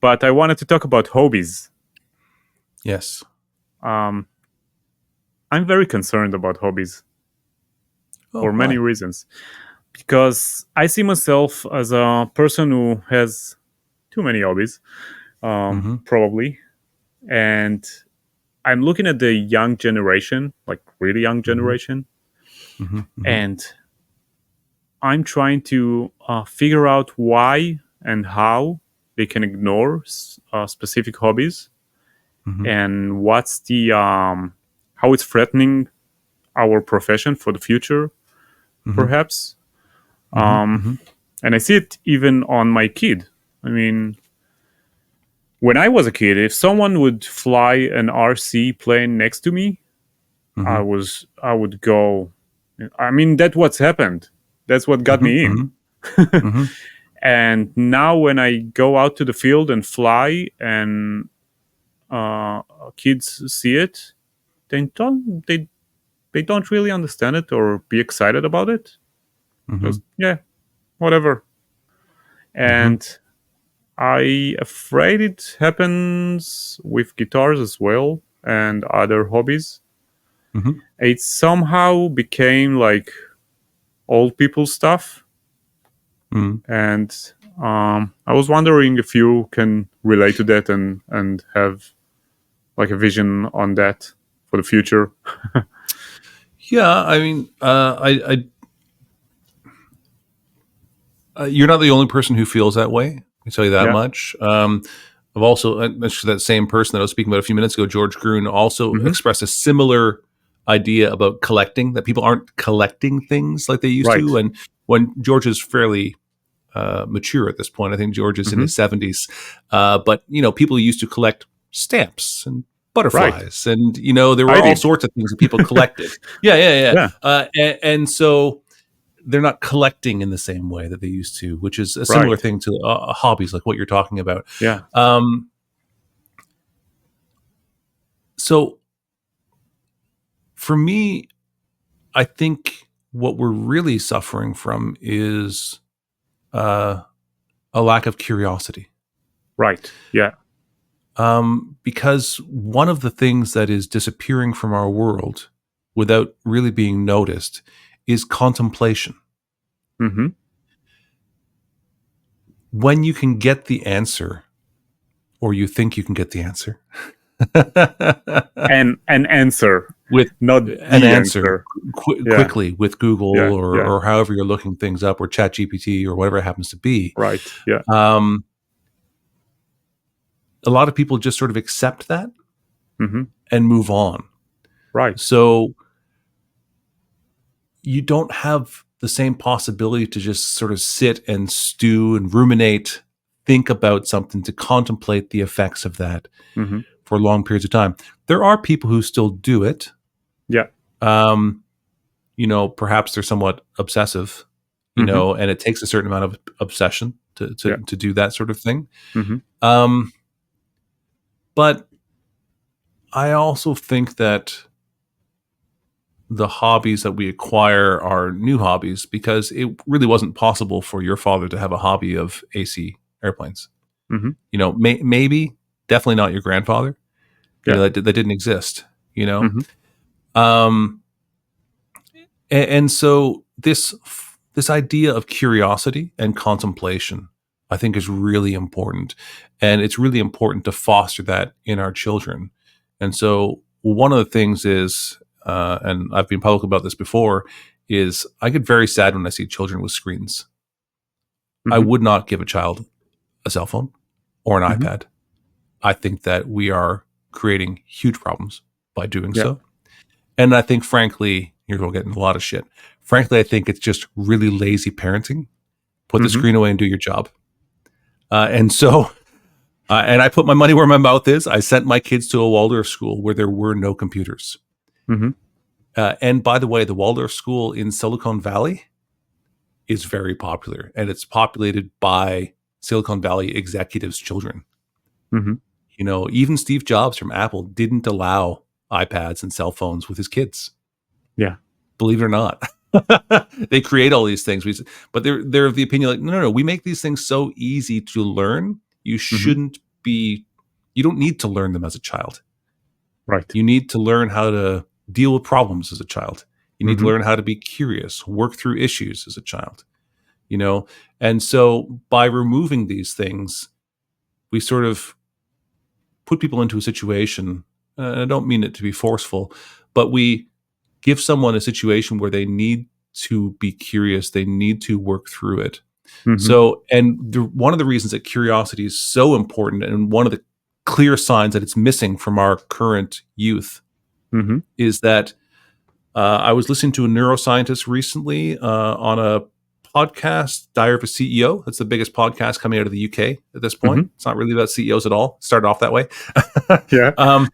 but I wanted to talk about hobbies. Yes. I'm very concerned about hobbies for many reasons. Because I see myself as a person who has too many hobbies, probably. And I'm looking at the young generation, like really young generation. And I'm trying to figure out why and how they can ignore specific hobbies, and what's the how it's threatening our profession for the future, perhaps. And I see it even on my kid. I mean, when I was a kid, if someone would fly an RC plane next to me, I would go. I mean, that's what's happened. That's what got me in. And now when I go out to the field and fly, and kids see it, they don't really understand it or be excited about it. Just, yeah, whatever. And I afraid it happens with guitars as well and other hobbies. It somehow became like old people stuff. And I was wondering if you can relate to that and have like a vision on that for the future. Yeah, I mean, you're not the only person who feels that way. I can tell you that much. I've also mentioned that same person that I was speaking about a few minutes ago, George Gruen, also expressed a similar idea about collecting, that people aren't collecting things like they used to. And when George is fairly mature at this point, I think George is in his 70s. But, people used to collect stamps and butterflies. And, there were all sorts of things that people collected. Yeah. And so they're not collecting in the same way that they used to, which is a similar thing to hobbies, like what you're talking about. Yeah. So for me, I think what we're really suffering from is a lack of curiosity. Right. Yeah. Because one of the things that is disappearing from our world without really being noticed is contemplation. When you can get the answer, or you think you can get the answer, an answer with not an answer quickly Yeah. with Google or however you're looking things up, or ChatGPT or whatever it happens to be. Right. Yeah. A lot of people just sort of accept that and move on. Right. So you don't have the same possibility to just sort of sit and stew and ruminate, think about something, to contemplate the effects of that for long periods of time. There are people who still do it. Yeah. Perhaps they're somewhat obsessive, and it takes a certain amount of obsession to do that sort of thing. But I also think that the hobbies that we acquire are new hobbies because it really wasn't possible for your father to have a hobby of AC airplanes. Maybe, definitely not your grandfather. That didn't exist. And so this idea of curiosity and contemplation, I think, is really important, and it's really important to foster that in our children. And so one of the things is, and I've been public about this before, is I get very sad when I see children with screens. I would not give a child a cell phone or an iPad. I think that we are creating huge problems by doing so. And I think, frankly, you're going to get in a lot of shit. Frankly, I think it's just really lazy parenting. Put the screen away and do your job. And I put my money where my mouth is. I sent my kids to a Waldorf school where there were no computers. And by the way, the Waldorf school in Silicon Valley is very popular, and it's populated by Silicon Valley executives' children. Even Steve Jobs from Apple didn't allow iPads and cell phones with his kids. Yeah. Believe it or not. They create all these things, but they're of the opinion like, no, we make these things so easy to learn. You shouldn't don't need to learn them as a child. Right. You need to learn how to deal with problems as a child. You need to learn how to be curious, work through issues as a child, And so by removing these things, we sort of put people into a situation, and I don't mean it to be forceful, but we give someone a situation where they need to be curious, they need to work through it. So, and one of the reasons that curiosity is so important, and one of the clear signs that it's missing from our current youth, is that I was listening to a neuroscientist recently on a podcast, Diary of a CEO. That's the biggest podcast coming out of the UK at this point. It's not really about CEOs at all. It started off that way. Yeah.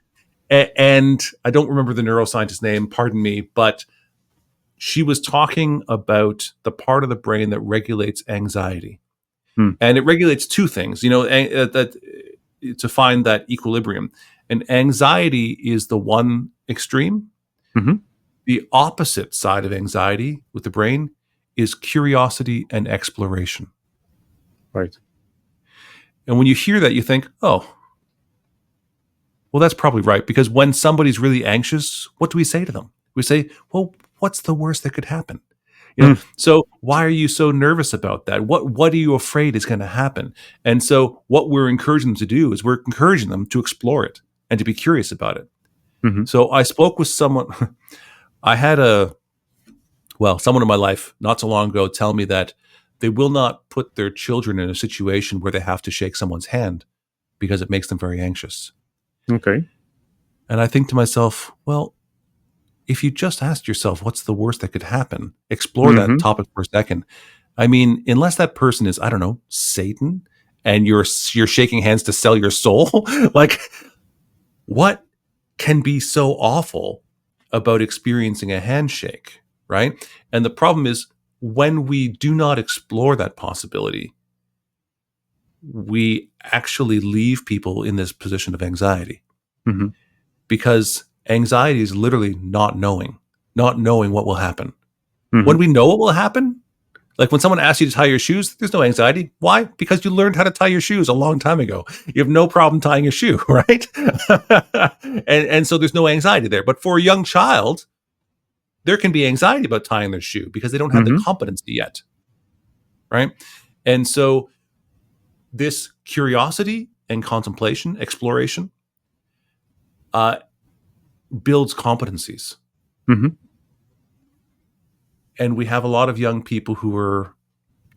And I don't remember the neuroscientist's name, pardon me, but she was talking about the part of the brain that regulates anxiety. And it regulates two things, that to find that equilibrium. And anxiety is the one extreme. The opposite side of anxiety with the brain is curiosity and exploration. Right. And when you hear that, you think, oh, well, that's probably right. Because when somebody's really anxious, what do we say to them? We say, well, what's the worst that could happen? So why are you so nervous about that? What are you afraid is going to happen? And so what we're encouraging them to do is we're encouraging them to explore it and to be curious about it. So I spoke with someone. I had someone in my life not so long ago tell me that they will not put their children in a situation where they have to shake someone's hand because it makes them very anxious. Okay. And I think to myself, well, if you just asked yourself, what's the worst that could happen? Explore that topic for a second. I mean, unless that person is, I don't know, Satan, and you're shaking hands to sell your soul, like, what can be so awful about experiencing a handshake, right? And the problem is, when we do not explore that possibility, we actually leave people in this position of anxiety. Because anxiety is literally not knowing what will happen. When we know what will happen, like when someone asks you to tie your shoes, there's no anxiety. Why? Because you learned how to tie your shoes a long time ago. You have no problem tying your shoe, right? and so there's no anxiety there. But for a young child, there can be anxiety about tying their shoe because they don't have the competency yet, right? And so this curiosity and contemplation, exploration, builds competencies. And we have a lot of young people who are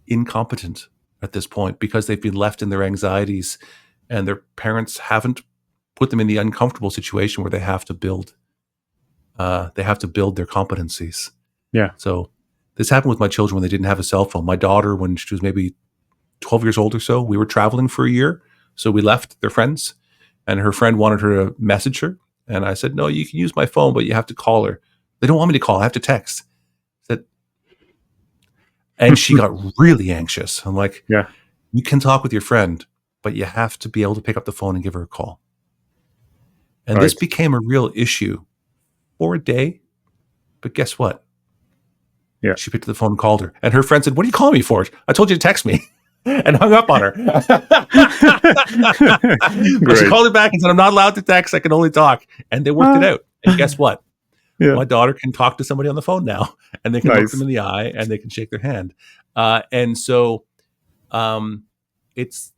incompetent at this point because they've been left in their anxieties and their parents haven't put them in the uncomfortable situation where they have to build their competencies. Yeah. So this happened with my children when they didn't have a cell phone. My daughter, when she was maybe 12 years old or so, we were traveling for a year. So we left their friends and her friend wanted her to message her. And I said, no, you can use my phone, but you have to call her. They don't want me to call. I have to text. And she got really anxious. I'm like, yeah, you can talk with your friend, but you have to be able to pick up the phone and give her a call. And this became a real issue for a day. But guess what? Yeah. She picked up the phone and called her. And her friend said, what are you calling me for? I told you to text me. And hung up on her. But she called her back and said, I'm not allowed to text. I can only talk. And they worked it out. And guess what? Yeah. My daughter can talk to somebody on the phone now, and they can look them in the eye, and they can shake their hand. And so it's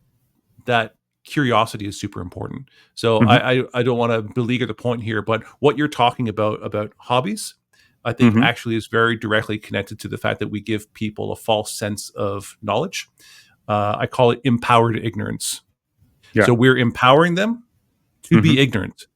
that curiosity is super important. So I don't want to beleaguer the point here, but what you're talking about hobbies, I think actually is very directly connected to the fact that we give people a false sense of knowledge. I call it empowered ignorance. Yeah. So we're empowering them to be ignorant.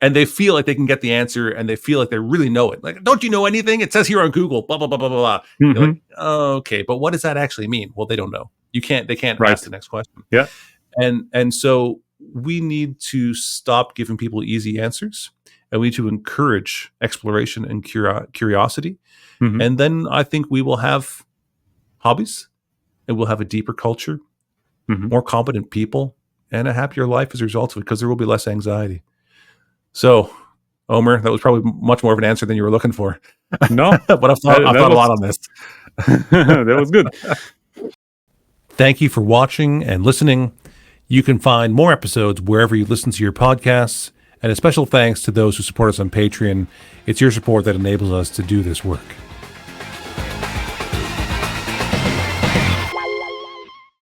And they feel like they can get the answer and they feel like they really know it. Like, don't you know anything? It says here on Google, blah, blah, blah, blah, blah, blah. You're like, oh, okay, but what does that actually mean? Well, they don't know. They can't ask the next question. Yeah. And so we need to stop giving people easy answers, and we need to encourage exploration and curiosity. And then I think we will have hobbies, and we'll have a deeper culture, more competent people, and a happier life as a result of it, because there will be less anxiety. So, Omer, that was probably much more of an answer than you were looking for. No, but I've thought a lot on this. That was good. Thank you for watching and listening. You can find more episodes wherever you listen to your podcasts. And a special thanks to those who support us on Patreon. It's your support that enables us to do this work.